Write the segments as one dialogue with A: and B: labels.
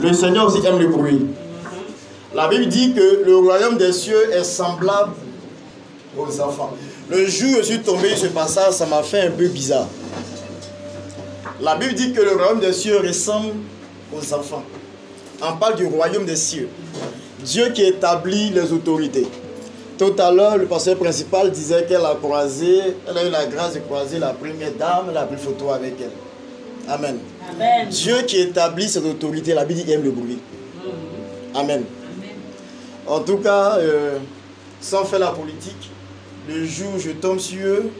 A: Le Seigneur aussi aime le bruit. La Bible dit que le royaume des cieux est semblable aux enfants. Le jour où je suis tombé sur ce passage, ça m'a fait un peu bizarre. La Bible dit que le royaume des cieux ressemble aux enfants. On parle du royaume des cieux. Dieu qui établit les autorités. Tout à l'heure, le pasteur principal disait qu'elle a eu la grâce de croiser la première dame, elle a pris photo avec elle. Amen. Amen. Dieu qui établit ses autorités, la Bible dit qu'il aime le bruit. Amen. En tout cas, sans faire la politique, le jour où je tombe sur eux,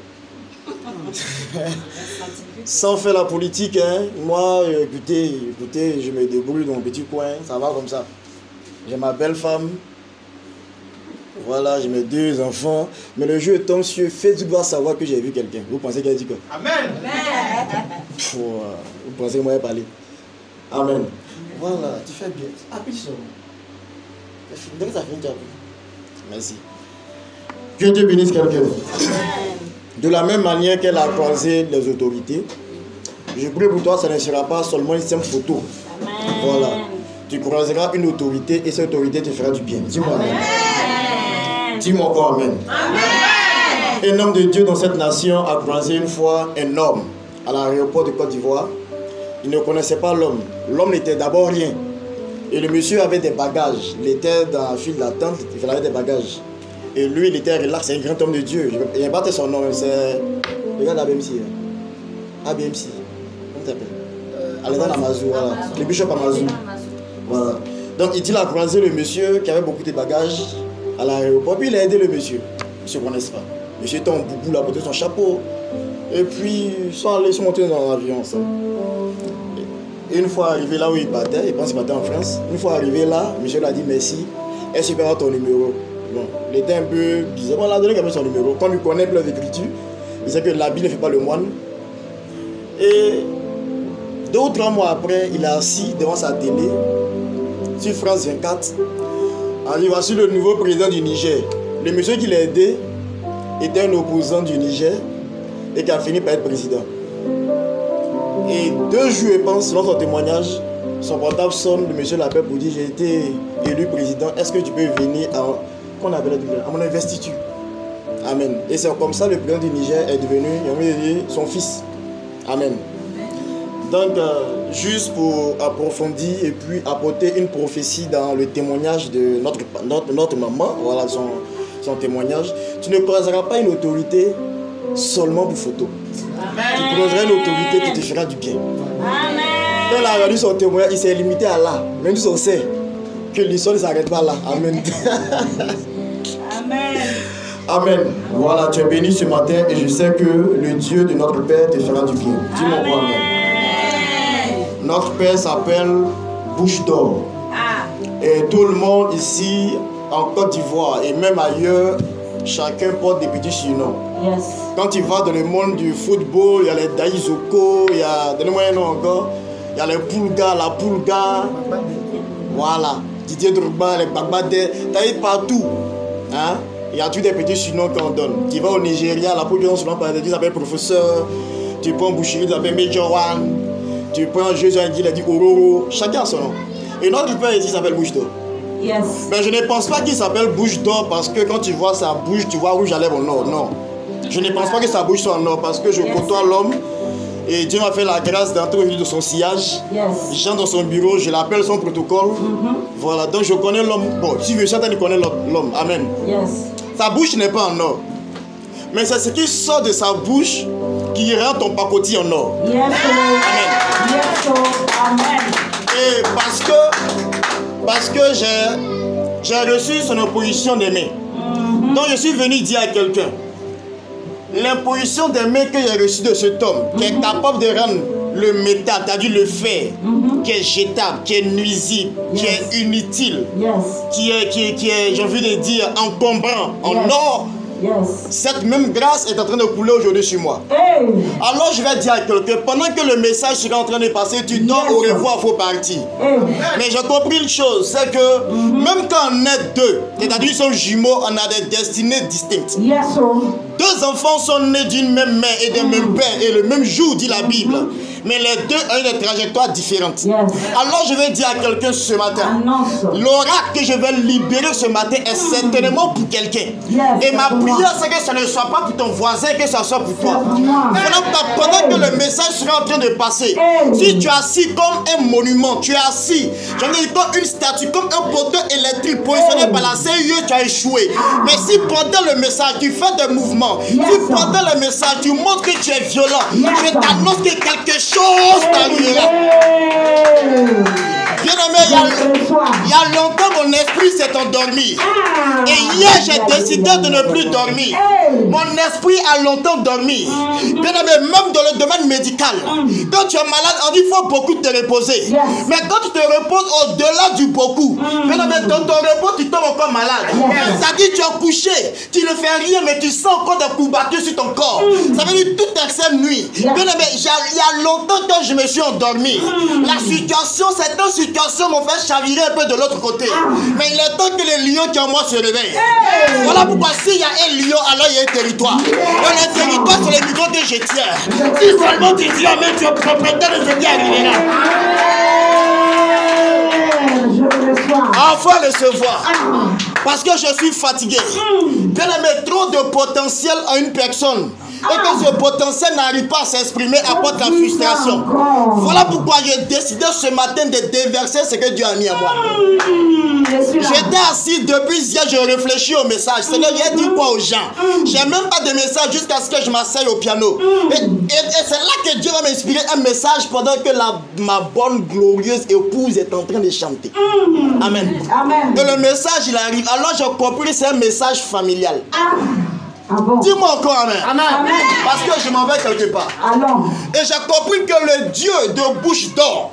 A: sans faire la politique, hein, moi, écoutez, je me débrouille dans mon petit coin, ça va comme ça. J'ai ma belle femme, voilà, j'ai mes 2 enfants, mais le jour où je tombe sur eux, Facebook doit savoir que j'ai vu quelqu'un. Vous pensez qu'elle dit quoi? Amen. Vous pensez que moi, j'ai parlé? Amen. Voilà, tu fais bien. Appuie sur moi. Dès que ça finit, tu appuies. Merci. Que Dieu bénisse quelqu'un. De la même manière qu'elle a croisé les autorités, je prie pour toi, ça ne sera pas seulement une simple photo. Amen. Voilà. Tu croiseras une autorité et cette autorité te fera du bien. Dis-moi amen. Dis-moi encore amen. Amen. Un homme de Dieu dans cette nation a croisé une fois un homme à l'aéroport de Côte d'Ivoire. Il ne connaissait pas l'homme. L'homme n'était d'abord rien. Et le monsieur avait des bagages. Il était dans la file d'attente, il avait des bagages. Et lui, il était relax, c'est un grand homme de Dieu. Je n'ai pas son nom, c'est... Regarde ABMC. ABMC. Comment tu t'appelles? Alexandre Amazou, voilà. Le bishop Amazou. Voilà. Donc il dit qu'il a croisé le monsieur qui avait beaucoup de bagages à l'aéroport. Puis il a aidé le monsieur. Ils ne se connaissent pas. Le monsieur était en boubou, là, porté son chapeau. Et puis ils sont montés dans l'avion ensemble. Et une fois arrivé là où il partait, il pense qu'il partait en France. Une fois arrivé là, le monsieur lui a dit merci. Est-ce que tu peux avoir ton numéro? Bon, il était un peu bizarre. On l'a donné quand même son numéro. Comme il connaît plein d'écritures, il sait que l'habit ne fait pas le moine. Et 2 ou 3 mois après, il est assis devant sa télé sur France 24. On dit voici le nouveau président du Niger. Le monsieur qui l'a aidé était un opposant du Niger et qui a fini par être président. Et 2 jours, je pense, selon son témoignage, son portable sonne, le monsieur l'appelle pour dire j'ai été élu président, est-ce que tu peux venir à mon investiture? Amen. Et c'est comme ça le président du Niger est devenu, son fils. Amen. Donc, juste pour approfondir et puis apporter une prophétie dans le témoignage de notre maman, voilà son témoignage, tu ne croiseras pas une autorité seulement pour photo. Amen. Tu croiseras une autorité qui te fera du bien. Amen. Quand il a rendu son témoignage, il s'est limité à là. Même si on sait que l'histoire ne s'arrête pas là. Amen. Amen. Amen. Voilà, tu es béni ce matin et je sais que le Dieu de notre Père te fera du bien. Dis-moi quoi, amen. Notre Père s'appelle Bouche d'Or. Et tout le monde ici, en Côte d'Ivoire et même ailleurs, chacun porte des petits surnoms. Yes. Quand tu vas dans le monde du football, il y a les Daïzoko, il y a, donnez-moi un nom encore, il y a les Poulga, la Poulga, voilà, Didier Drogba, les Bagbadé, tu as partout. Hein? Il y a tous des petits surnoms qu'on donne. Tu vas au Nigeria, la population souvent par des s'appelle professeur, tu prends Bouchiri, tu s'appelle Major One, tu prends Jésus, il a dit Ororo, chacun a son nom. Et notre père ici s'appelle Bouche d'Or. Yes. Mais je ne pense pas qu'il s'appelle Bouche d'Or parce que quand tu vois sa bouche, tu vois rouge à lèvres au nord. Non. Je ne pense pas que sa bouche soit en or parce que je côtoie l'homme et Dieu m'a fait la grâce d'entrer au milieu de son sillage. Yes. J'entre dans son bureau, je l'appelle son protocole. Voilà, donc je connais l'homme. Bon, si je suis en train de connaître l'homme. Amen. Yes. Sa bouche n'est pas en or. Mais c'est ce qui sort de sa bouche qui rend ton pacotille en or. Yes. Amen. Yes. Amen. Et parce que j'ai reçu son imposition d'aimer. Donc je suis venu dire à quelqu'un, l'imposition d'aimer que j'ai reçue de cet homme, qui est capable de rendre le métal, c'est-à-dire le fer, qui est jetable, qui est nuisible, qui est inutile, qui est, j'ai envie de dire, encombrant, en or. Cette même grâce est en train de couler aujourd'hui sur moi. Alors je vais dire à quelqu'un, pendant que le message sera en train de passer, tu dors au revoir, il faut partir. Mais j'ai compris une chose, c'est que même quand on est 2, c'est-à-dire ils sont jumeaux, on a des destinées distinctes. 2 enfants sont nés d'une même mère et d'un même père et le même jour, dit la Bible. mais les deux ont une trajectoire différente.
B: Yes.
A: Alors je vais dire à quelqu'un ce matin,
B: Annonce.
A: l'oracle que je vais libérer ce matin est certainement pour quelqu'un.
B: Yes,
A: Et ma
B: pour
A: prière,
B: moi.
A: c'est que ça ne soit pas pour ton voisin, que ça soit pour toi.
B: pour moi.
A: Pendant que le message sera en train de passer, si tu es assis comme un monument, tu es assis, j'en ai dit comme une statue, comme un poteau électrique positionné par la CIE, tu as échoué. Mais si pendant le message, tu fais des mouvements, si pendant le message, tu montres que tu es violent, je t'annonce que quelque chose t'arrivera. Bien aimé, il y a longtemps mon esprit s'est endormi. Et hier j'ai décidé de ne plus dormir. Mon esprit a longtemps dormi. Bien aimé, même dans le domaine médical, quand tu es malade, on dit qu'il faut beaucoup te reposer. Mais quand tu te reposes au-delà du beaucoup, bien aimé, dans ton repos, tu tombes encore malade. C'est-à-dire tu es couché, tu ne fais rien, mais tu sens encore des coups battus sur ton corps. Ça veut dire toute extrême nuit. Bien aimé, il y a longtemps que je me suis endormi. La situation, certaines situations m'ont fait chavirer un peu de l'autre côté. Mais il est temps que les lions qui en moi se réveillent. Voilà pourquoi s'il y a un lion, alors il y a un territoire. Et le territoire, c'est le micro que je tiens. Si seulement tu dis amen, tu es propriétaire de ce qui arrivera. Enfin recevoir. Parce que je suis fatigué. Bien aimé, trop de potentiel à une personne. Et que ce potentiel n'arrive pas à s'exprimer à cause de la frustration. Voilà pourquoi j'ai décidé ce matin de déverser ce que Dieu a mis à moi. J'étais assis depuis hier, je réfléchis au message. Seigneur, j'ai dit quoi aux gens? J'ai même pas de message jusqu'à ce que je m'asseye au piano. Et c'est là que Dieu va m'inspirer un message pendant que ma bonne glorieuse épouse est en train de chanter. Amen.
B: Amen.
A: Et le message il arrive. Alors j'ai compris que c'est un message familial.
B: Ah bon?
A: Dis-moi encore amen.
B: Amen.
A: Parce que je m'en vais quelque part.
B: Allons.
A: Et j'ai compris que le Dieu de bouche d'or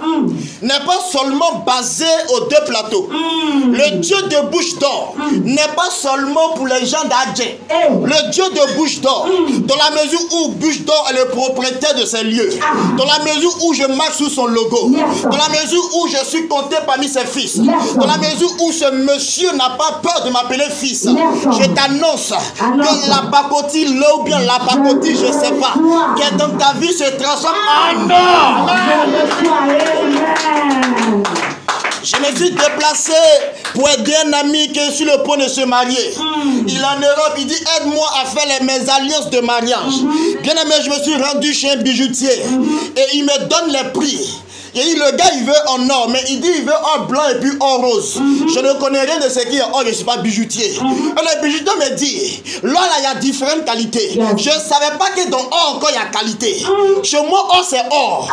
A: n'est pas seulement basé aux deux plateaux. Le Dieu de bouche d'or n'est pas seulement pour les gens d'Adjé. Le Dieu de bouche d'or, dans la mesure où bouche d'or est le propriétaire de ces lieux, dans la mesure où je marche sous son logo, dans la mesure où je suis compté parmi ses fils, dans la mesure où ce monsieur n'a pas peur de m'appeler fils, je t'annonce que la pacotille, là ou bien la pacotille, je ne sais pas, qui est dans ta vie se transforme en or. Je me suis déplacé pour aider un ami qui est sur le point de se marier. Il est en Europe, il dit aide-moi à faire mes alliances de mariage. Bien aimé, je me suis rendu chez un bijoutier et il me donne les prix. Et le gars il veut en or, mais il dit il veut en blanc et puis en rose. Je ne connais rien de ce qui est or, je ne suis pas bijoutier. Et le bijoutier me dit, là il y a différentes qualités. Je ne savais pas que dans or encore il y a qualité. Chez moi or c'est or.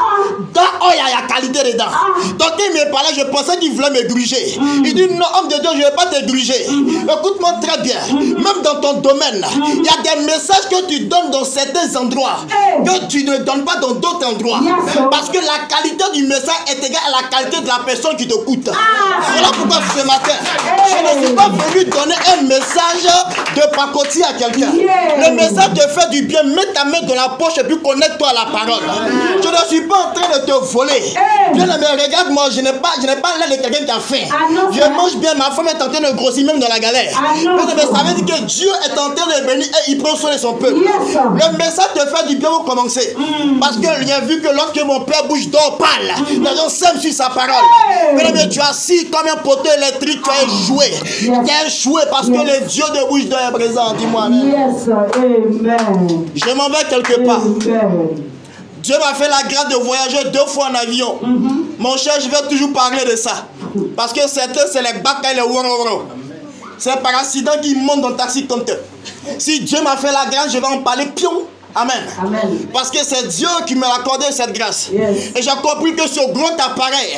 A: Dans or il y a qualité dedans. Donc il me parlait, je pensais qu'il voulait me gruger. Il dit non homme de Dieu, je ne vais pas te gruger. Écoute-moi très bien. Même dans ton domaine, il y a des messages que tu donnes dans certains endroits que tu ne donnes pas dans d'autres endroits. Parce que la qualité du message est égal à la qualité de la personne qui te coûte. Voilà pourquoi ce matin, je ne suis pas venu donner un message de pacotille à quelqu'un. Le message te fait du bien. Mets ta main dans la poche et puis connecte-toi à la parole. Je ne suis pas en train de te voler. Bien aimé, regarde-moi, je n'ai pas l'air de quelqu'un qui a faim. Je mange bien, ma femme est en train de grossir même dans la galère. Bien aimé, ça veut dire que Dieu est en train de venir et il prend soin de son peuple. Le message te fait du bien pour commencer. Parce que j'ai vu que lorsque mon père bouche d'or parle, les gens s'aiment sur sa parole. Mais tu as assis comme un poteau électrique, tu as échoué. Tu as échoué parce que le Dieu de bouche d'or est présent. Dis-moi amen. Je m'en vais quelque part. Dieu m'a fait la grâce de voyager 2 fois en avion. Mon cher, je vais toujours parler de ça. Parce que certains, c'est les baka et les woro. C'est par accident qu'ils montent dans le taxi comme eux. Si Dieu m'a fait la grâce, je vais en parler pion. Amen. Parce que c'est Dieu qui m'a accordé cette grâce. Et j'ai compris que ce gros appareil,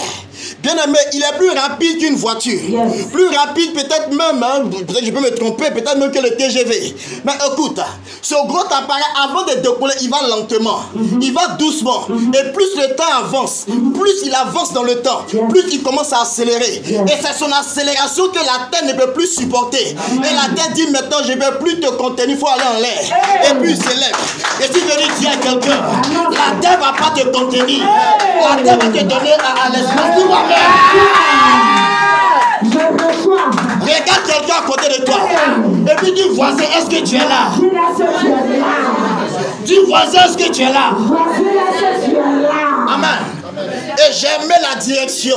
A: bien aimé, il est plus rapide qu'une voiture. Plus rapide peut-être même, hein, peut-être je peux me tromper, peut-être même que le TGV. Mais écoute, ce gros appareil, avant de décoller, il va lentement. Il va doucement. Et plus le temps avance, plus il avance dans le temps, plus il commence à accélérer. Et c'est son accélération que la terre ne peut plus supporter. Et la terre dit maintenant, je ne peux plus te contenir, il faut aller en l'air. Et puis il s'élève. Et si je lui dis à quelqu'un, la terre ne va pas te contenir. La terre va te donner à l'espace. Dis-moi,
B: Je reçois.
A: regarde quelqu'un à côté de toi. Et puis dis voisin, est-ce que tu es là? Dis voisin, est-ce que tu es là?
B: Voisin, est-ce que tu es là?
A: Et j'aimais la direction.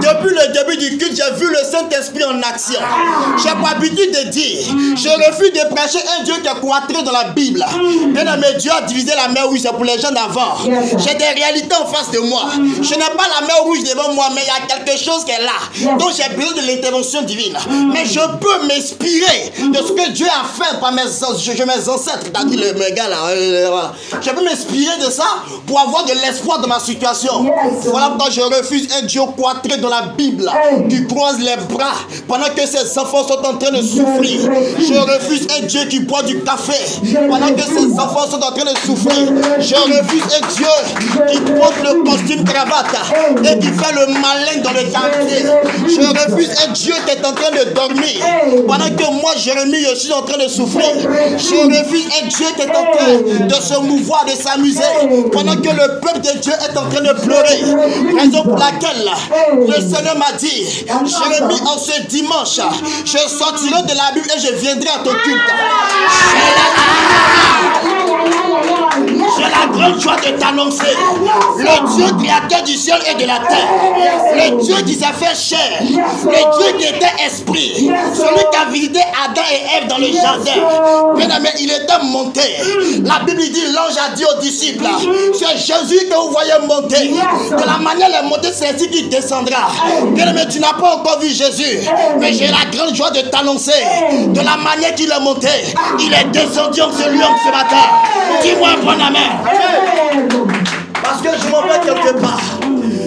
A: Depuis le début du culte, j'ai vu le Saint-Esprit en action. J'ai pas l'habitude de dire, je refuse de prêcher un Dieu qui est cloîtré dans la Bible. Bien aimé, Dieu a divisé la mer rouge, c'est pour les gens d'avant. J'ai des réalités en face de moi. Je n'ai pas la mer rouge devant moi, mais il y a quelque chose qui est là. Donc j'ai besoin de l'intervention divine. Mais je peux m'inspirer de ce que Dieu a fait par mes ancêtres. C'est-à-dire le gars là. Voilà. Je peux m'inspirer de ça pour avoir de l'espoir dans ma situation. Voilà pourquoi je refuse un Dieu cloîtré dans la Bible qui croise les bras pendant que ses enfants sont en train de souffrir. Je refuse un Dieu qui boit du café pendant que ses enfants sont en train de souffrir. Je refuse un Dieu qui porte le costume cravate et qui fait le malin dans le quartier. Je refuse un Dieu qui est en train de dormir pendant que moi, Jérémie, je suis en train de souffrir. Je refuse un Dieu qui est en train de se mouvoir, de s'amuser pendant que le peuple de Dieu est en train de pleurer. Raison pour laquelle le Seigneur m'a dit, Jérémie, en ce dimanche, je sortirai de la Bible et je viendrai à ton culte. J'ai la grande joie de t'annoncer le Dieu créateur du ciel et de la terre, le Dieu qui s'est fait chair, le Dieu qui était esprit, celui qui a visité Adam et Ève dans le jardin. Bien aimé, il était monté. La Bible dit, l'ange a dit aux disciples, c'est Jésus que vous voyez monter. De la manière il est monté, c'est ainsi qu'il descendra. Bien aimé, tu n'as pas encore vu Jésus, mais j'ai la grande joie de t'annoncer de la manière qu'il est monté, il est descendu en ce lieu ce matin. Dis-moi un bon amen. Parce que je m'en vais quelque part.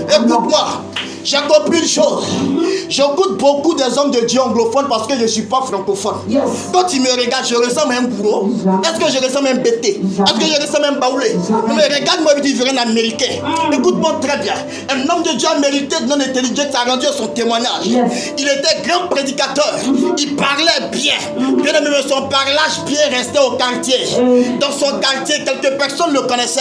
A: Écoute-moi, j'ai compris une chose. J'écoute beaucoup des hommes de Dieu anglophones parce que je ne suis pas francophone. Quand tu me regardes, je ressemble à un bourreau. Est-ce que je ressemble à un bêté? Est-ce que je ressemble à un baoulé? Mais regarde-moi et dis, je suis un Américain. Écoute-moi très bien. Un homme de Dieu américain non intelligent qui a rendu son témoignage. Il était grand prédicateur. Il parlait bien. Bien aimé, son parlage bien restait au quartier. Dans son quartier, quelques personnes le connaissaient.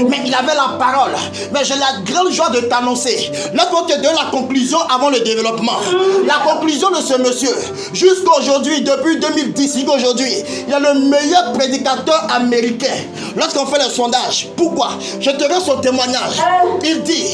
A: Mais il avait la parole. Mais j'ai la grande joie de t'annoncer. Laisse-moi te donner la conclusion avant le développement. La conclusion de ce monsieur, jusqu'à aujourd'hui, depuis 2010, aujourd'hui, il est le meilleur prédicateur américain. Lorsqu'on fait le sondage, pourquoi? Je te rends son témoignage. Il dit,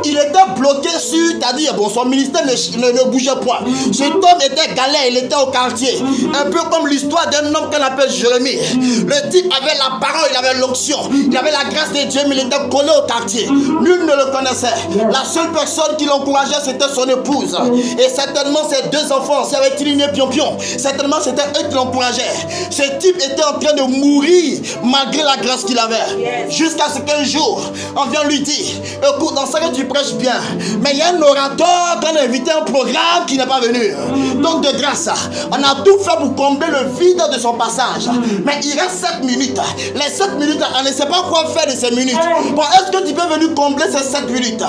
A: il était bloqué sur, c'est-à-dire, bon, son ministère ne bougeait point. Cet homme était galère, il était au quartier. Un peu comme l'histoire d'un homme qu'on appelle Jérémie. Le type avait la parole, il avait l'onction, il avait la grâce de Dieu, mais il était collé au quartier. Nul ne le connaissait. La seule personne qui l'encourageait, c'était son épouse. Et certainement ses deux enfants, si avait Tiliné Pion-Pion, certainement c'était eux qui l'encourageaient. Ce type était en train de mourir malgré la grâce qu'il avait. Jusqu'à ce qu'un jour, on vient lui dire, écoute, dans ça que tu prêches bien, mais il y a un orateur qui a invité un programme qui n'est pas venu. Donc de grâce, on a tout fait pour combler le vide de son passage. Mais il reste 7 minutes. Les 7 minutes, on ne sait pas quoi faire de ces minutes. Bon, est-ce que tu peux venir combler ces 7 minutes?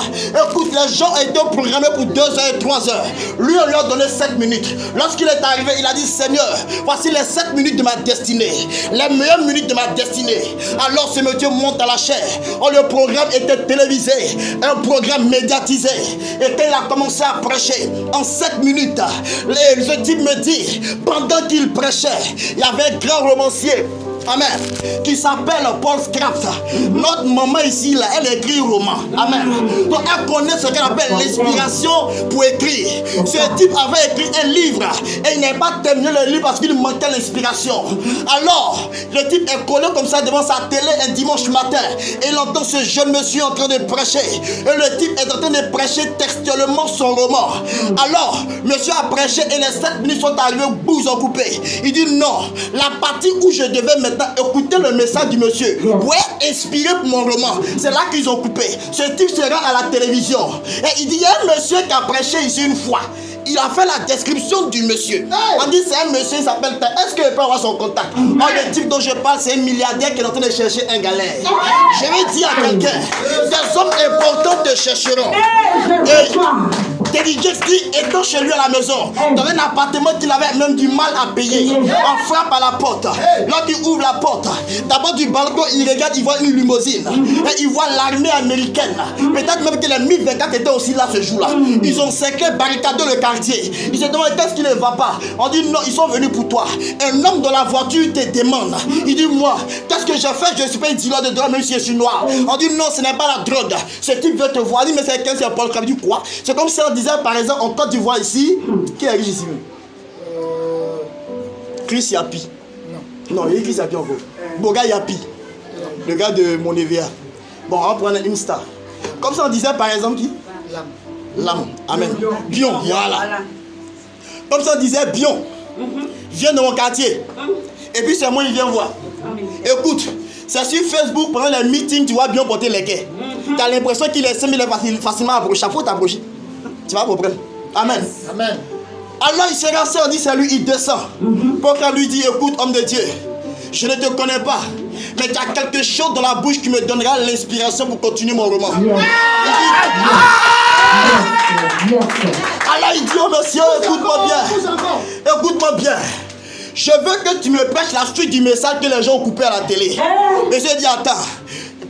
A: Écoute, les gens étaient programmés pour 2 heures et 3 heures. Lui, on lui a donné 7 minutes. Lorsqu'il est arrivé, il a dit, Seigneur, voici les 7 minutes de ma destinée. Les meilleures minutes de ma destinée. Alors ce monsieur monte à la chair. Oh, le programme était télévisé. Un programme médiatisé. Et quand il a commencé à prêcher, en 7 minutes, ce type me dit, pendant qu'il prêchait, il y avait un grand romancier. Amen. Qui s'appelle Paul Scraps. Notre maman ici, là, elle écrit un roman. Amen. Donc elle connaît ce qu'elle appelle l'inspiration pour écrire. Ce type avait écrit un livre et il n'a pas terminé le livre parce qu'il manquait l'inspiration. Alors, le type est collé comme ça devant sa télé un dimanche matin et il entend ce jeune monsieur en train de prêcher. Et le type est en train de prêcher textuellement son roman. Alors, monsieur a prêché et les 7 minutes sont arrivées, ils ont coupé. Il dit non, la partie où je devais mettre écoutez le message du monsieur. Ouais, inspiré pour mon roman. C'est là qu'ils ont coupé. Ce type sera à la télévision. Et il dit, il y a un monsieur qui a prêché ici une fois. Il a fait la description du monsieur. On dit c'est un monsieur, il s'appelle... Est-ce qu'il peut avoir son contact? Oh, le type dont je parle, c'est un milliardaire qui est en train de chercher un galère. Je vais dire à quelqu'un, des hommes importants te chercheront. Et Teddy Jakes dit, étant chez lui à la maison, dans un appartement qu'il avait même du mal à payer, on frappe à la porte. Lorsqu'il ouvre la porte, d'abord du balcon, il regarde, il voit une limousine. Et il voit l'armée américaine. Peut-être même que les 1024 étaient aussi là ce jour-là. Ils ont secré barricadé le quartier. Ils se demandent qu'est-ce qui ne va pas. On dit non, ils sont venus pour toi. Un homme dans la voiture te demande. Il dit moi, qu'est-ce que j'ai fait? Je suis pas un dealer de drogue même si je suis noir. On dit non, ce n'est pas la drogue. Ce type veut te voir. Il dit mais c'est quelqu'un, c'est Paul Kagame. Il dit quoi? C'est comme si on disait par exemple en Côte d'Ivoire ici. Qui est riche ici? Chris Yapi. Non, il est Chris Yapi encore. Boga Yapi. Le gars de mon EVA. Bon, on va prendre une star. Comme ça on disait par exemple qui? Lam. Amen. Bion, voilà. Comme ça on disait Bion. Viens dans mon quartier. Et puis c'est moi, il vient voir. Écoute, c'est sur Facebook, pendant les meetings, tu vois Bion porter les quais. Tu as l'impression qu'il est simple, il est facilement approché. Il faut t'approcher. Tu vas comprendre. Amen.
C: Amen.
A: Alors il se rassure, on dit c'est lui, il descend. Pour qu'on lui dit, écoute, homme de Dieu, je ne te connais pas, mais tu as quelque chose dans la bouche qui me donnera l'inspiration pour continuer mon roman. Alors il dit, oh monsieur, écoute-moi bien. Écoute-moi bien. Je veux que tu me prêches la suite du message que les gens ont coupé à la télé. Monsieur dit, attends.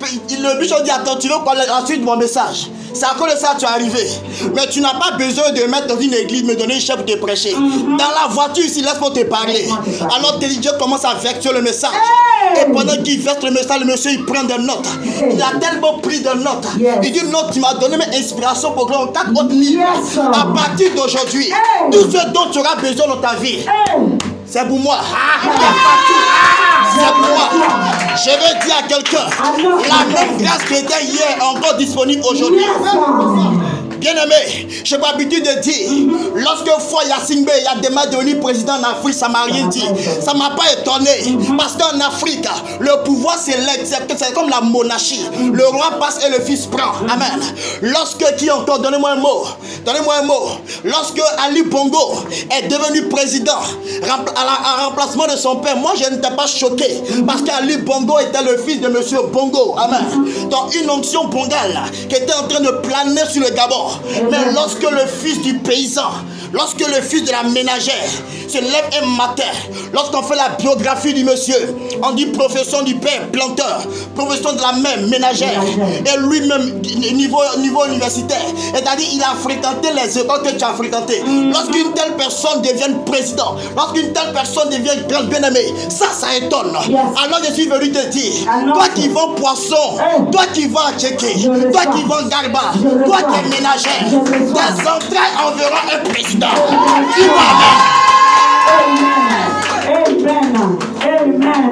A: Le bishop dit, attends, tu veux quoi la suite de mon message? C'est à cause de ça que tu es arrivé. Mais tu n'as pas besoin de mettre dans une église, me donner une chef pour te prêcher. Dans la voiture ici, laisse-moi te parler. Alors Teddy Jakes commence à verser le message. Et pendant qu'il verse le message, le monsieur il prend des notes. Il a tellement pris des notes. Il dit non, tu m'as donné mes inspirations pour que 4 autres livres. À partir d'aujourd'hui, tout ce dont tu auras besoin dans ta vie, c'est pour moi. C'est pour moi. Je veux dire à quelqu'un, la même grâce qui était hier est encore disponible aujourd'hui. Bien-aimé, je n'ai pas l'habitude de dire, lorsque Foy Yacine Bey a demandé de devenir président en Afrique, ça ne m'a rien dit. Ça ne m'a pas étonné. Parce qu'en Afrique, le pouvoir s'élève, c'est comme la monarchie. Le roi passe et le fils prend. Amen. Lorsque, qui encore, donnez-moi un mot. Donnez-moi un mot. Lorsque Ali Bongo est devenu président, en remplacement de son père, moi je n'étais pas choqué. Parce qu'Ali Bongo était le fils de monsieur Bongo. Amen. Donc une onction bongale qui était en train de planer sur le Gabon. Mais lorsque le fils du paysan, lorsque le fils de la ménagère se lève un matin, lorsqu'on fait la biographie du monsieur, on dit profession du père planteur, profession de la mère ménagère, et lui-même niveau universitaire, c'est-à-dire il a fréquenté les écoles que tu as fréquentées. Lorsqu'une telle personne devient président, lorsqu'une telle personne devient grande bien-aimée, ça étonne. Alors je suis venu te dire, toi qui vends poisson, toi qui vends tchéké, toi qui vends garba, toi qui es ménagère, tes entrailles enverront un président.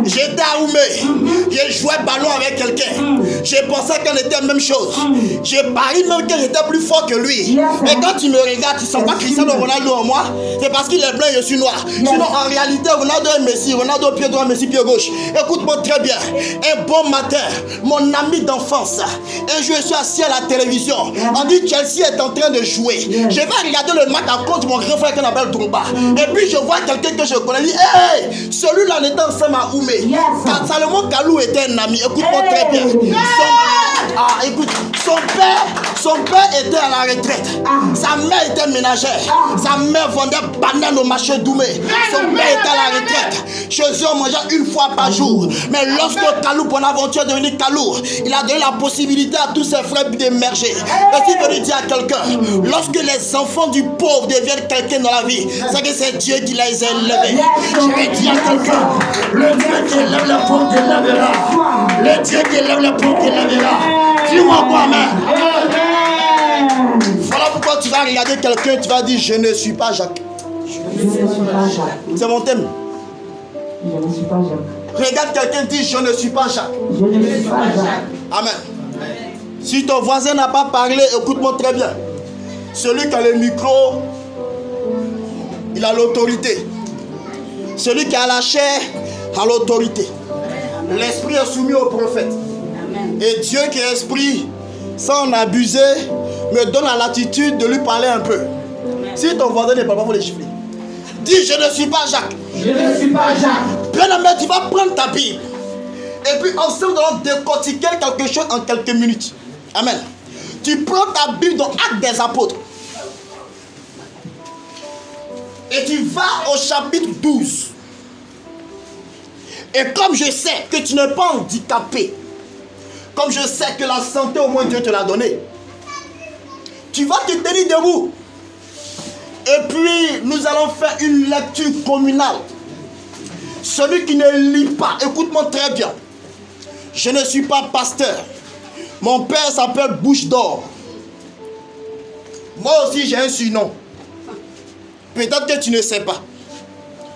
A: J'étais à Oumé, j'ai joué ballon avec quelqu'un. J'ai pensé qu'on était la même chose. J'ai parié même que j'étais plus fort que lui. Mais quand tu me regardes, tu ne sens pas Cristiano Ronaldo en moi. C'est parce qu'il est blanc et je suis noir. Sinon, en réalité, Ronaldo est Messi. Ronaldo pied droit, Messi pied gauche. Écoute-moi très bien. Un bon matin, mon ami d'enfance, un jour je suis assis à la télévision. On dit Chelsea est en train de jouer. Je vais regarder le match à cause de mon grand frère qu'on appelle Drogba. Et puis je vois quelqu'un que je connais. Il dit, hey, celui-là on était ensemble à Oumé. Quand Salomon Kalou était un ami, écoute-moi très bien. Écoute, son père était à la retraite. Sa mère était ménagère. Sa mère vendait bananes au marché d'Oumé. Son père était à la retraite. Chez eux, on mangeait une fois par jour. Mais lorsque Kalou Bonaventure est devenu Kalou, il a donné la possibilité à tous ses frères d'émerger. Et si je veux dire à quelqu'un, lorsque les enfants du pauvre deviennent quelqu'un dans la vie, c'est que c'est Dieu qui les a élevés. Je vais dire à quelqu'un, le Dieu qui élève le pauvre t'élèvera. Le Dieu qui élève le pauvre t'élèvera. Dis-moi quoi, amen. Voilà pourquoi tu vas regarder quelqu'un, tu vas dire, je ne suis pas Jacques. C'est mon thème.
B: Je ne suis pas Jacques.
A: Regarde quelqu'un, dit, je ne suis pas Jacques.
B: Je ne suis pas Jacques.
A: Amen. Si ton voisin n'a pas parlé, écoute-moi très bien. Celui qui a le micro, il a l'autorité. Celui qui a la chair a l'autorité. L'esprit est soumis au prophète. Et Dieu qui est esprit, sans en abuser, me donne la latitude de lui parler un peu. Si ton voisin n'est pas bon, il faut les chiffrer. Dis, je ne suis pas Jacques.
B: Je ne suis pas Jacques.
A: Bien-aimé, tu vas prendre ta Bible. Et puis ensemble, nous allons décortiquer quelque chose en quelques minutes. Amen. Tu prends ta Bible dans Actes des Apôtres. Et tu vas au chapitre 12. Et comme je sais que tu n'es pas handicapé, comme je sais que la santé au moins Dieu te l'a donnée, tu vas te tenir debout. Et puis nous allons faire une lecture communale. Celui qui ne lit pas, écoute-moi très bien. Je ne suis pas pasteur. Mon père s'appelle Bouche d'Or. Moi aussi j'ai un surnom. Peut-être que tu ne sais pas.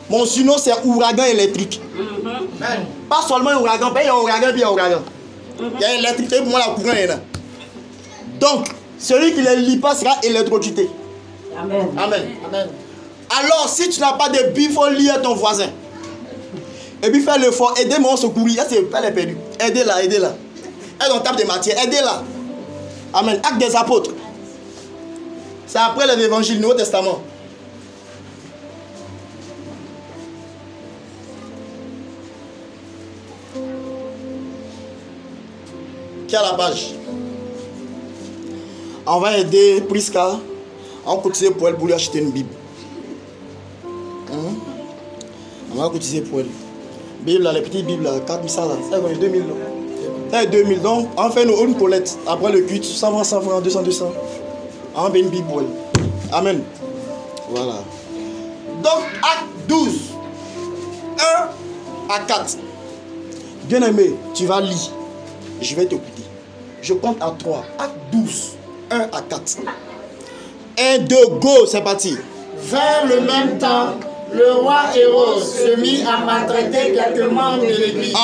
A: Mon surnom c'est ouragan électrique. Pas seulement ouragan, mais il y a ouragan, puis il y a ouragan. Il y a électricité, pour moi la courant est là. Donc, celui qui ne lit pas sera électrocuté.
B: Amen.
A: Amen. Amen. Alors, si tu n'as pas de Bible, il faut lire ton voisin. Et puis faire l'effort, aidez-moi au secours. Elle est perdue. Aidez-la, aidez-la. Elle est en table de matière, aidez-la. Amen. Acte des apôtres. C'est après l'évangile, Nouveau Testament. Qui a la page? On va aider Priska. On va cotiser pour elle pour lui acheter une Bible. On va cotiser pour elle. Bible, là, les petites Bibles, 4 ça là, ça va 2000. Ça est 2000. Donc, on fait une collecte. Après le culte, 100 francs, 100 francs, 200, 200. On fait une Bible pour elle. Amen. Voilà. Donc, acte 12. 1 à 4. Bien aimé, tu vas lire. Je vais t'écouter. Je compte à 3. Acte 12. 1 à 4. 1, 2, go, c'est parti.
C: Vers le même temps, le roi Hérode se mit à maltraiter quelques membres de l'église.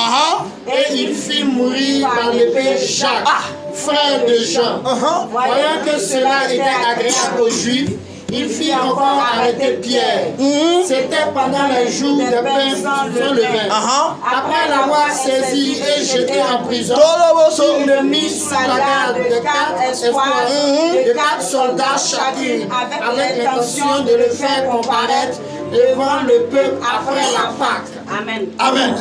C: Et il fit mourir par l'épée Jacques, frère de Jean. Voyant que cela était agréable aux Juifs, il fit encore arrêter Pierre. C'était pendant les jours de pain sans levain. Après l'avoir saisi et jeté en prison, il le mit sous la garde de 4 espoirs, de 4 soldats chacune, avec l'intention de le faire comparaître devant le peuple après la Pâque.
B: Amen.
A: Amen.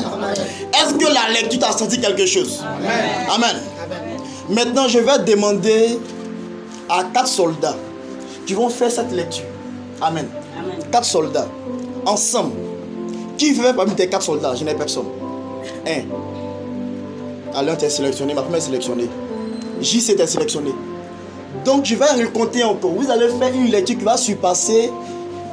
A: Est-ce que la lecture t'a senti quelque chose? Amen. Maintenant, je vais demander à 4 soldats qui vont faire cette lecture. Amen. 4 soldats. Ensemble. Qui veut parmi tes 4 soldats? Je n'ai personne. 1. Alors, tu es sélectionné. Ma femme est sélectionnée. JC t'es sélectionné. Donc, je vais raconter encore. Vous allez faire une lecture qui va surpasser.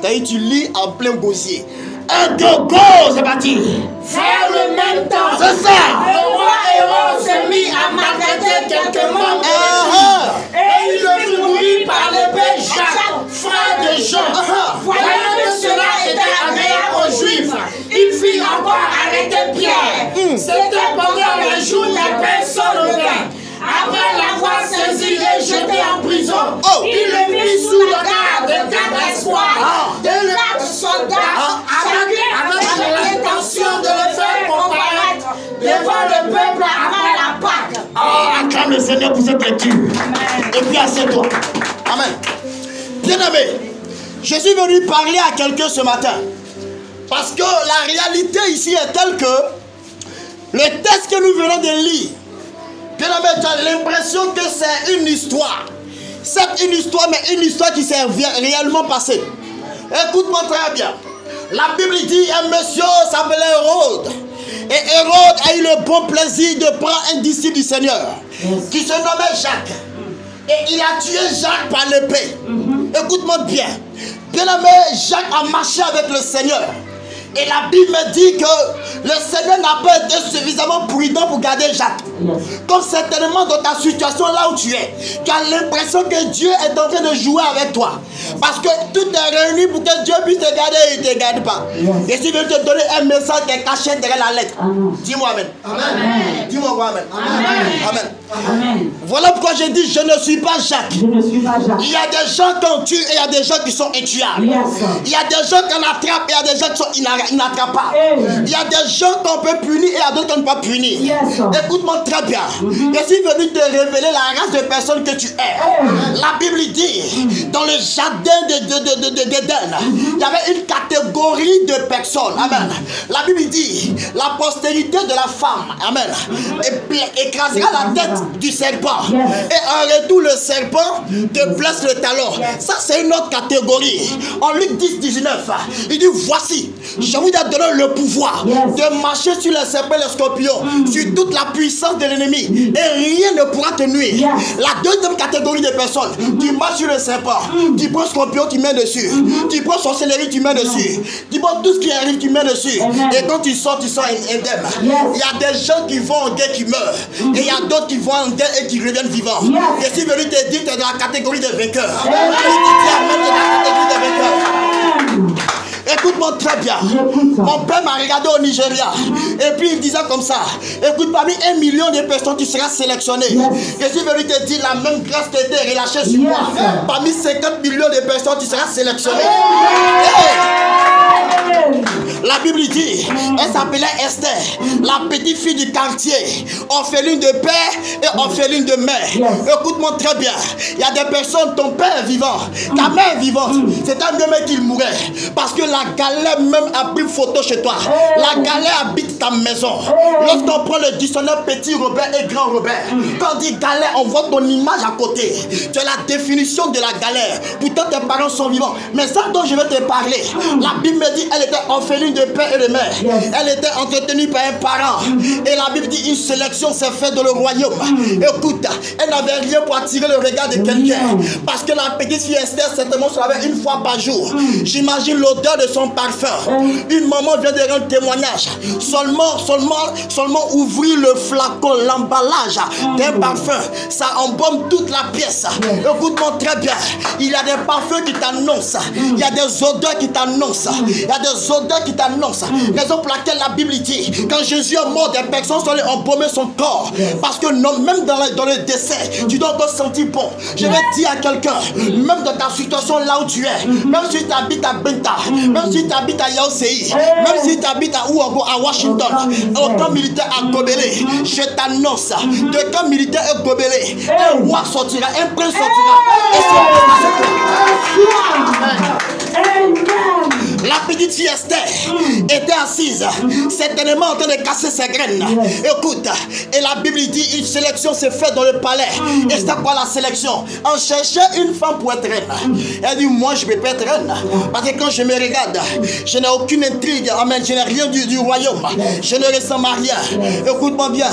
A: Tu lis en plein gosier. 1, 2, go! C'est parti!
C: Vers le même temps,
A: C'est ça!
C: le roi Hérode se mit à maltraiter quelques membres de l'église. Et il le fit mourir par l'épée Jacques, frère de Jean. Voyant que cela était agréable aux Juifs, il fit encore arrêter Pierre. C'était pendant les jours des pains sans levain. Après l'avoir saisi et jeté en prison, il le mit sous le garde de 4 espoirs, de 4 soldats, avec l'intention de le faire comparaître devant le peuple après la Pâque.
A: Acclame le Seigneur pour cette lecture. Et puis assieds-toi. Amen. Bien-aimé, je suis venu parler à quelqu'un ce matin. Parce que la réalité ici est telle que le texte que nous venons de lire, bien-aimé, tu as l'impression que c'est une histoire. C'est une histoire, mais une histoire qui s'est réellement passée. Écoute-moi très bien. La Bible dit un monsieur s'appelait Hérode. Et Hérode a eu le bon plaisir de prendre un disciple du Seigneur qui se nommait Jacques. Et il a tué Jacques par l'épée. Écoute-moi bien. Bien-aimé, Jacques a marché avec le Seigneur. Et la Bible me dit que le Seigneur n'a pas été suffisamment prudent pour garder Jacques. Comme certainement dans ta situation là où tu es, tu as l'impression que Dieu est en train de jouer avec toi. Parce que tout est réuni pour que Dieu puisse te garder et il ne te garde pas. Et si je veux te donner un message qui est caché derrière la lettre, dis-moi Amen. Amen. Dis-moi quoi Amen. Amen. Amen. Voilà pourquoi j'ai dit je ne suis pas Jacques.
B: Je ne suis pas Jacques.
A: Il y a des gens qu'on tue et il y a des gens qui sont intuables. Il y a des gens qu'on attrape et il y a des gens qui sont inattrapables. Il y a des gens qu'on peut punir et il y a d'autres qu'on ne peut pas punir. Écoute-moi
C: très bien. Je suis venu te révéler la race de personnes que tu es. La Bible dit, dans le jardin d'Éden, il y avait une catégorie de personnes. Amen. La Bible dit, la postérité de la femme, amen, écrasera la tête du serpent. Et en retour, le serpent te blesse le talon. Ça, c'est une autre catégorie. En Luc 10, 19, il dit, voici, je vous ai donné le pouvoir de marcher sur les serpents et les scorpions, sur toute la puissance de l'ennemi, et rien ne pourra te nuire. La deuxième catégorie de personnes, tu marches sur le serpent, tu prends scorpion, tu mets dessus, tu prends sorcellerie, tu mets dessus, tu prends tout ce qui arrive, tu mets dessus, et quand tu sors indemne. Il y a des gens qui vont en guerre qui meurent, et il y a d'autres qui vont en guerre et qui reviennent vivants. Je suis venu te dire que tu es dans la catégorie des vainqueurs. Je te dis à mettre dans la catégorie des vainqueurs. Écoute-moi très bien. Mon père m'a regardé au Nigeria. Et puis il disait comme ça. Écoute, parmi 1 million de personnes, tu seras sélectionné. Je suis venu te dire la même grâce qui a été relâchée sur moi. Parmi 50 millions de personnes, tu seras sélectionné. La Bible dit, elle s'appelait Esther, la petite fille du quartier, orpheline de père et orpheline de mère. Écoute-moi très bien. Il y a des personnes, ton père est vivant, ta mère est vivante. C'est un demain qu'il mourrait. Parce que la galère même a pris photo chez toi. La galère habite ta maison. Lorsqu'on prend le dictionnaire petit Robert et grand Robert, quand on dit galère, on voit ton image à côté. Tu as la définition de la galère. Pourtant tes parents sont vivants. Mais ça dont je vais te parler, la Bible me dit elle était orpheline de père et de mère. Elle était entretenue par un parent. Et la Bible dit une sélection s'est faite dans le royaume. Écoute, elle n'avait rien pour attirer le regard de quelqu'un. Parce que la petite fille Esther certainement se lavait une fois par jour. J'imagine l'odeur de son parfum. Une maman vient de rendre témoignage. Seulement ouvrir le flacon, l'emballage d'un parfum, ça embaume toute la pièce. Écoute-moi très bien. Il y a des parfums qui t'annoncent. Il y a des odeurs qui t'annoncent. Il y a des odeurs qui t'annoncent. Raison pour laquelle la Bible dit, quand Jésus est mort, des personnes sont allées embaumer son corps. Parce que non, même dans le décès, tu dois te sentir bon. Je vais dire à quelqu'un, même dans ta situation là où tu es, même si tu habites à Benta, même si tu habites à Yaosei, même si tu habites à Ouago, à Washington, au camp militaire à Gobelé, je t'annonce, de camp militaire à Gobelé, un roi sortira, un prince sortira. Et la petite fille Esther était assise, certainement en train de casser ses graines. Écoute, et la Bible dit une sélection s'est faite dans le palais. Et c'est quoi la sélection? On cherchait une femme pour être reine. Elle dit moi je ne peux pas être reine. Parce que quand je me regarde, je n'ai aucune intrigue. Amen, je n'ai rien du royaume. Je ne ressens à rien. Écoute-moi bien.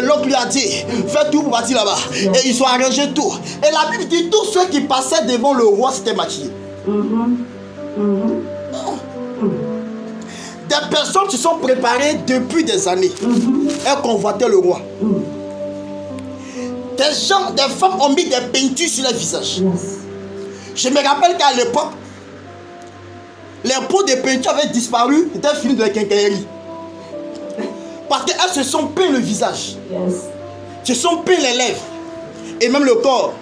C: L'oncle lui a dit fais tout pour partir là-bas. Et ils ont arrangé tout. Et la Bible dit tous ceux qui passaient devant le roi s'étaient maquillés. Des personnes se sont préparées depuis des années. Elles convoitaient le roi. Des femmes ont mis des peintures sur leur visage. Je me rappelle qu'à l'époque, les pots de peinture avaient disparu. C'était fini de la quincaillerie. Parce qu'elles se sont peint le visage. Se sont peint les lèvres. Et même le corps.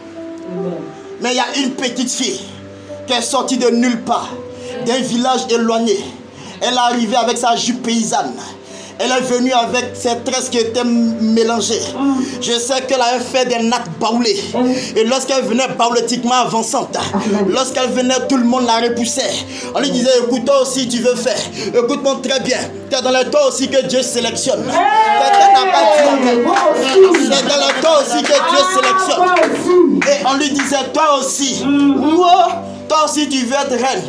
C: Mais il y a une petite fille qui est sortie de nulle part, d'un village éloigné. Elle est arrivée avec sa jupe paysanne. Elle est venue avec ses tresses qui étaient mélangées. Je sais qu'elle avait fait des nattes baoulées. Et lorsqu'elle venait baouletiquement avançante, lorsqu'elle venait, tout le monde la repoussait. On lui disait, écoute, toi aussi tu veux faire. Écoute-moi très bien. C'est dans le temps aussi que Dieu sélectionne. C'est dans le temps aussi que Dieu sélectionne. Et on lui disait, toi aussi. Toi aussi tu veux être reine.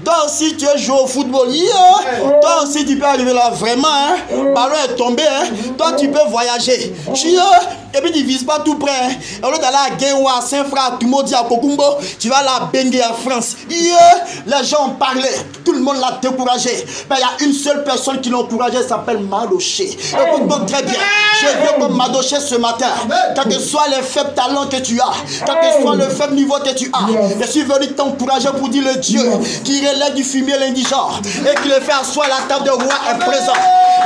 C: Toi aussi tu veux jouer au football. Toi aussi tu peux arriver là vraiment. Le ballon est tombé. Toi tu peux voyager. Et puis tu ne vises pas tout près. Au lieu d'aller à Genwa, à Saint-Fra, Tumodi, à Kokumbo, tu vas là à Bengue, à France. Les gens ont parlé. Tout le monde l'a découragé. Mais il y a une seule personne qui l'a encouragé. Elle s'appelle Madoché. Écoute-moi très bien. Je viens comme Madoché ce matin. Quel que soit les faibles talents que tu as, quel que soit le faible niveau que tu as, je suis venu t'encourager pour dire le Dieu qui relève du fumier l'indigent et qui le fait asseoir à la table de roi est présent.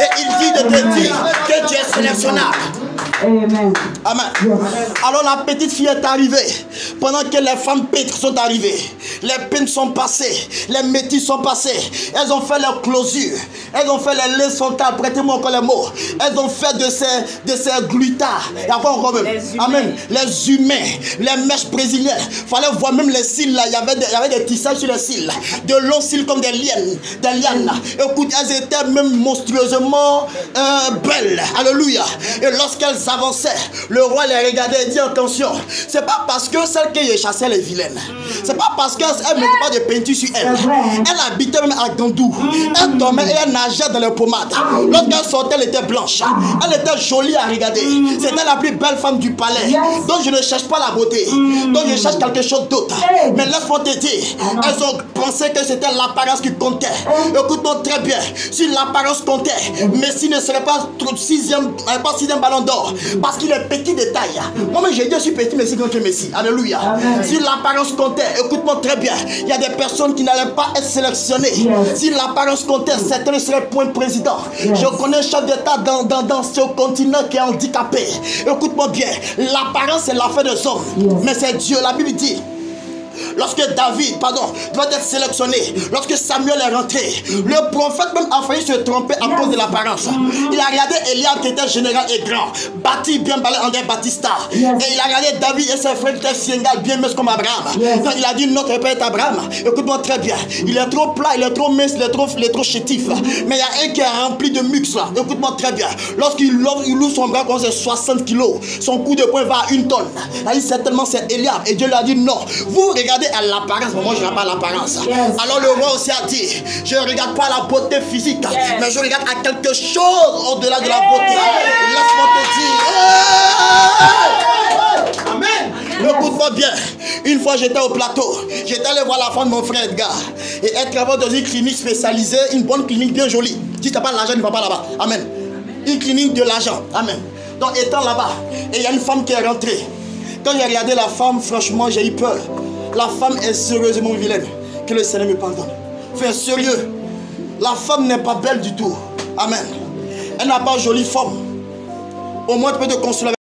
C: Et il dit de te dire que tu es sélectionnable. Amen. Amen. Alors la petite fille est arrivée. Pendant que les femmes pêtres sont arrivées, les peines sont passées, les métis sont passés. Elles ont fait leur closure. Elles ont fait les laits soltables. Prêtez-moi encore les mots. Elles ont fait de ces glutards. Et encore même. Amen. Les humains. Les mèches brésiliennes. Fallait voir même les cils là. Il y avait des tissages sur les cils. De longs cils comme des lianes. Écoute, elles étaient même monstrueusement belles. Alléluia. Et lorsqu'elles avançaient, le roi les regardait et dit attention. C'est pas parce que celle qui chassait les vilaines. C'est pas parce qu'elle ne mettait pas de peinture sur elle. Elle habitait même à Gandou. Elle dormait et elle nageait dans les pommades. Lorsqu'elle sortait, elle était blanche. Elle était jolie à regarder. C'était la plus belle femme du palais. Donc je ne cherche pas la beauté. Donc je cherche quelque chose d'autre. Mais laisse-moi te dire, elles ont pensé que c'était l'apparence qui comptait. Écoute-moi très bien. Si l'apparence comptait, Messi ne serait pas sixième ballon d'or. Parce qu'il est petit de taille. Moi-même j'ai dit je suis petit, mais c'est grand que Messi. Alléluia. Si l'apparence comptait, écoute-moi très bien. Il y a des personnes qui n'allaient pas être sélectionnées. Si l'apparence comptait, certains ne seraient point président. Je connais un chef d'État dans ce continent qui est handicapé. Écoute-moi bien. L'apparence c'est l'affaire des hommes. Mais c'est Dieu. La Bible dit. Lorsque David, doit être sélectionné, lorsque Samuel est rentré, le prophète même a failli se tromper à cause de l'apparence. Il a regardé Eliab qui était général et grand, bâti bien balé André Baptista. Et il a regardé David et ses frères qui étaient Siengal, bien minces comme Abraham. Donc il a dit notre père est Abraham. Écoute-moi très bien. Il est trop plat, il est trop mince, il est trop chétif. Mais il y a un qui est rempli de muscles là. Écoute-moi très bien. Lorsqu'il loue son bras comme c'est 60 kilos, son coup de poing va à 1 tonne. Il a dit certainement c'est Eliab. Et Dieu lui a dit non. Vous regardez à l'apparence, mais moi je ne regarde pas l'apparence. Alors le roi aussi a dit, je ne regarde pas la beauté physique, mais je regarde à quelque chose au-delà de la beauté. Laisse-moi te dire. Amen. Écoute-moi bien. Une fois j'étais au plateau, j'étais allé voir la femme de mon frère Edgar. Et elle travaille dans une clinique spécialisée, une bonne clinique bien jolie. Si tu n'as pas l'argent, ne va pas là-bas. Amen. Une clinique de l'argent. Amen. Donc étant là-bas, et il y a une femme qui est rentrée. Quand j'ai regardé la femme, franchement, j'ai eu peur. La femme est sérieusement vilaine. Que le Seigneur me pardonne. Frère, sérieux. La femme n'est pas belle du tout. Amen. Elle n'a pas jolie forme. Au moins, tu peux te consoler.